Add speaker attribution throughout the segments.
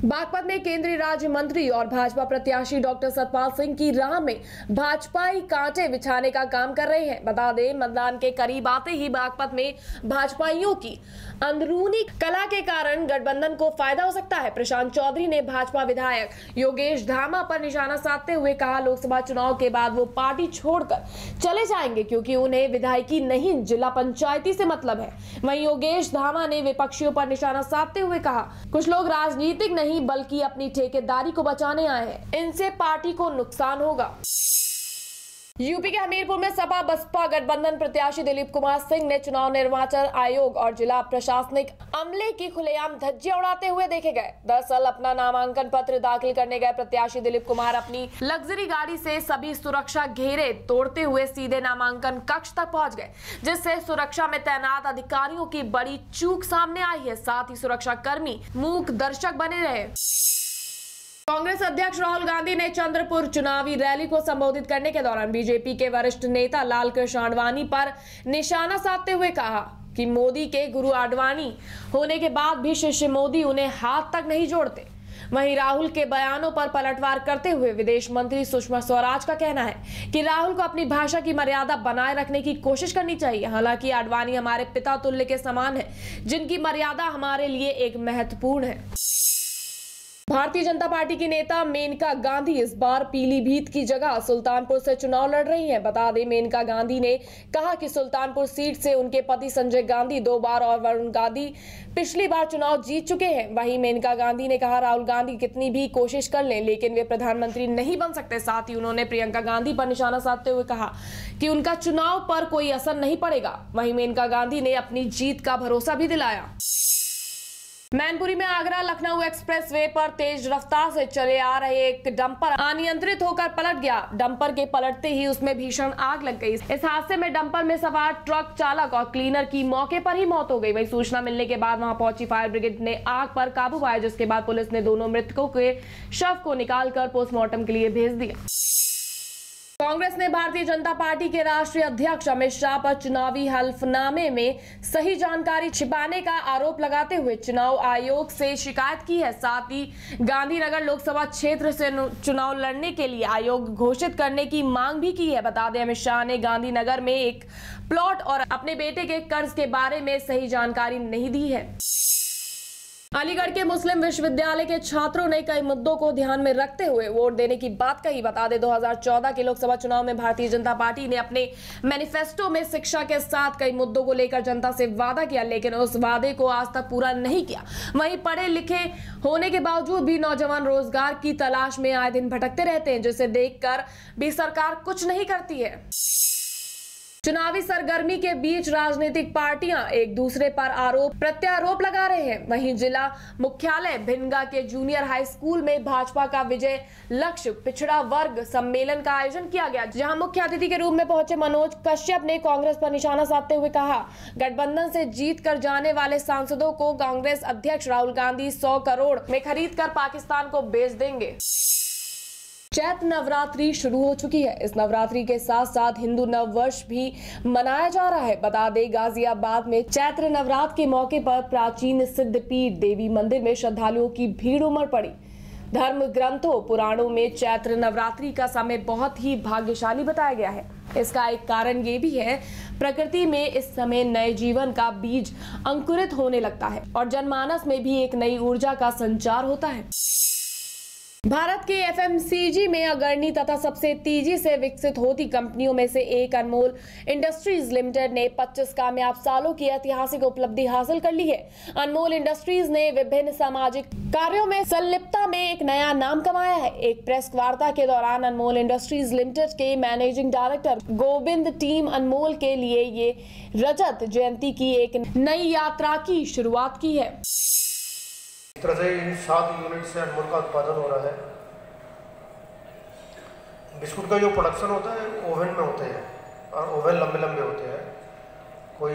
Speaker 1: बागपत में केंद्रीय राज्य मंत्री और भाजपा प्रत्याशी डॉक्टर सतपाल सिंह की राह में भाजपाई कांटे बिछाने का काम कर रहे हैं। बता दें, मतदान के करीब आते ही बागपत में भाजपाइयों की अंदरूनी कला के कारण गठबंधन को फायदा हो सकता है। प्रशांत चौधरी ने भाजपा विधायक योगेश धामा पर निशाना साधते हुए कहा, लोकसभा चुनाव के बाद वो पार्टी छोड़कर चले जाएंगे क्योंकि उन्हें विधायकी नहीं जिला पंचायती से मतलब है। वहीं योगेश धामा ने विपक्षियों पर निशाना साधते हुए कहा, कुछ लोग राजनीतिक नहीं बल्कि अपनी ठेकेदारी को बचाने आए हैं, इनसे पार्टी को नुकसान होगा। यूपी के हमीरपुर में सपा बसपा गठबंधन प्रत्याशी दिलीप कुमार सिंह ने चुनाव निर्वाचन आयोग और जिला प्रशासनिक अमले की खुलेआम धज्जियां उड़ाते हुए देखे गए। दरअसल अपना नामांकन पत्र दाखिल करने गए प्रत्याशी दिलीप कुमार अपनी लग्जरी गाड़ी से सभी सुरक्षा घेरे तोड़ते हुए सीधे नामांकन कक्ष तक पहुंच गए, जिससे सुरक्षा में तैनात अधिकारियों की बड़ी चूक सामने आई है। साथ ही सुरक्षा कर्मी मूक दर्शक बने रहे। कांग्रेस अध्यक्ष राहुल गांधी ने चंद्रपुर चुनावी रैली को संबोधित करने के दौरान बीजेपी के वरिष्ठ नेता लाल कृष्ण आडवाणी पर निशाना साधते हुए कहा कि मोदी के गुरु आडवाणी होने के बाद भी शिष्य मोदी उन्हें हाथ तक नहीं जोड़ते। वहीं राहुल के बयानों पर पलटवार करते हुए विदेश मंत्री सुषमा स्वराज का कहना है कि राहुल को अपनी भाषा की मर्यादा बनाए रखने की कोशिश करनी चाहिए। हालांकि आडवाणी हमारे पिता तुल्य के समान है, जिनकी मर्यादा हमारे लिए एक महत्वपूर्ण है। भारतीय जनता पार्टी की नेता मेनका गांधी इस बार पीलीभीत की जगह सुल्तानपुर से चुनाव लड़ रही हैं। बता दें, मेनका गांधी ने कहा कि सुल्तानपुर सीट से उनके पति संजय गांधी 2 बार और वरुण गांधी पिछली बार चुनाव जीत चुके हैं। वहीं मेनका गांधी ने कहा, राहुल गांधी कितनी भी कोशिश कर लें लेकिन वे प्रधानमंत्री नहीं बन सकते। साथ ही उन्होंने प्रियंका गांधी पर निशाना साधते हुए कहा कि उनका चुनाव पर कोई असर नहीं पड़ेगा। वहीं मेनका गांधी ने अपनी जीत का भरोसा भी दिलाया। मैनपुरी में आगरा लखनऊ एक्सप्रेसवे पर तेज रफ्तार से चले आ रहे एक डंपर अनियंत्रित होकर पलट गया। डंपर के पलटते ही उसमें भीषण आग लग गई। इस हादसे में डंपर में सवार ट्रक चालक और क्लीनर की मौके पर ही मौत हो गई। वहीं सूचना मिलने के बाद वहां पहुंची फायर ब्रिगेड ने आग पर काबू पाया, जिसके बाद पुलिस ने दोनों मृतकों के शव को निकालकर पोस्टमार्टम के लिए भेज दिया। कांग्रेस ने भारतीय जनता पार्टी के राष्ट्रीय अध्यक्ष अमित शाह पर चुनावी हल्फनामे में सही जानकारी छिपाने का आरोप लगाते हुए चुनाव आयोग से शिकायत की है। साथ ही गांधीनगर लोकसभा क्षेत्र से चुनाव लड़ने के लिए आयोग घोषित करने की मांग भी की है। बता दें, अमित शाह ने गांधीनगर में एक प्लॉट और अपने बेटे के कर्ज के बारे में सही जानकारी नहीं दी है। अलीगढ़ के मुस्लिम विश्वविद्यालय के छात्रों ने कई मुद्दों को ध्यान में रखते हुए वोट देने की बात कही। बता दें, 2014 के लोकसभा चुनाव में भारतीय जनता पार्टी ने अपने मैनिफेस्टो में शिक्षा के साथ कई मुद्दों को लेकर जनता से वादा किया, लेकिन उस वादे को आज तक पूरा नहीं किया। वहीं पढ़े लिखे होने के बावजूद भी नौजवान रोजगार की तलाश में आए दिन भटकते रहते हैं, जिसे देखकर भी सरकार कुछ नहीं करती है। चुनावी सरगर्मी के बीच राजनीतिक पार्टियां एक दूसरे पर आरोप प्रत्यारोप लगा रहे हैं। वहीं जिला मुख्यालय भिनगा के जूनियर हाई स्कूल में भाजपा का विजय लक्ष्य पिछड़ा वर्ग सम्मेलन का आयोजन किया गया, जहां मुख्य अतिथि के रूप में पहुंचे मनोज कश्यप ने कांग्रेस पर निशाना साधते हुए कहा, गठबंधन से जीत कर जाने वाले सांसदों को कांग्रेस अध्यक्ष राहुल गांधी 100 करोड़ में खरीद कर पाकिस्तान को बेच देंगे। चैत्र नवरात्रि शुरू हो चुकी है। इस नवरात्रि के साथ साथ हिंदू नव वर्ष भी मनाया जा रहा है। बता दें, गाजियाबाद में चैत्र नवरात्र के मौके पर प्राचीन सिद्धपीठ देवी मंदिर में श्रद्धालुओं की भीड़ उमड़ पड़ी। धर्म ग्रंथों पुराणों में चैत्र नवरात्रि का समय बहुत ही भाग्यशाली बताया गया है। इसका एक कारण ये भी है, प्रकृति में इस समय नए जीवन का बीज अंकुरित होने लगता है और जनमानस में भी एक नई ऊर्जा का संचार होता है। भारत के एफएमसीजी में अग्रणी तथा सबसे तेजी से विकसित होती कंपनियों में से एक अनमोल इंडस्ट्रीज लिमिटेड ने 25 कामयाब सालों की ऐतिहासिक उपलब्धि हासिल कर ली है। अनमोल इंडस्ट्रीज ने विभिन्न सामाजिक कार्यों में संलिप्तता में एक नया नाम कमाया है। एक प्रेस वार्ता के दौरान अनमोल इंडस्ट्रीज लिमिटेड के मैनेजिंग डायरेक्टर गोविंद टीम अनमोल के लिए ये रजत जयंती की एक नई यात्रा की शुरुआत की है।
Speaker 2: इस तरह से इन 7 यूनिट से अनमोल का उत्पादन हो रहा है। बिस्कुट का जो प्रोडक्शन होता है ओवन में होते हैं और ओवन लंबे लंबे होते हैं। कोई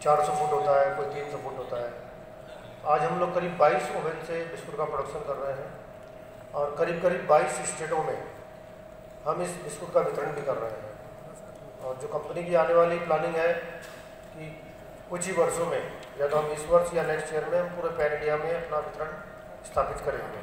Speaker 2: 400 फुट होता है, कोई 300 फुट होता है। आज हम लोग करीब 22 ओवन से बिस्कुट का प्रोडक्शन कर रहे हैं और करीब 22 स्टेटों में हम इस बिस्कुट का वितरण भी कर रहे हैं। और जो कंपनी की आने वाली प्लानिंग है कि कुछ ही वर्षों में या तो हम इस वर्ष या नेक्स्ट ईयर में हम पूरे पैन इंडिया में अपना वितरण स्थापित करेंगे।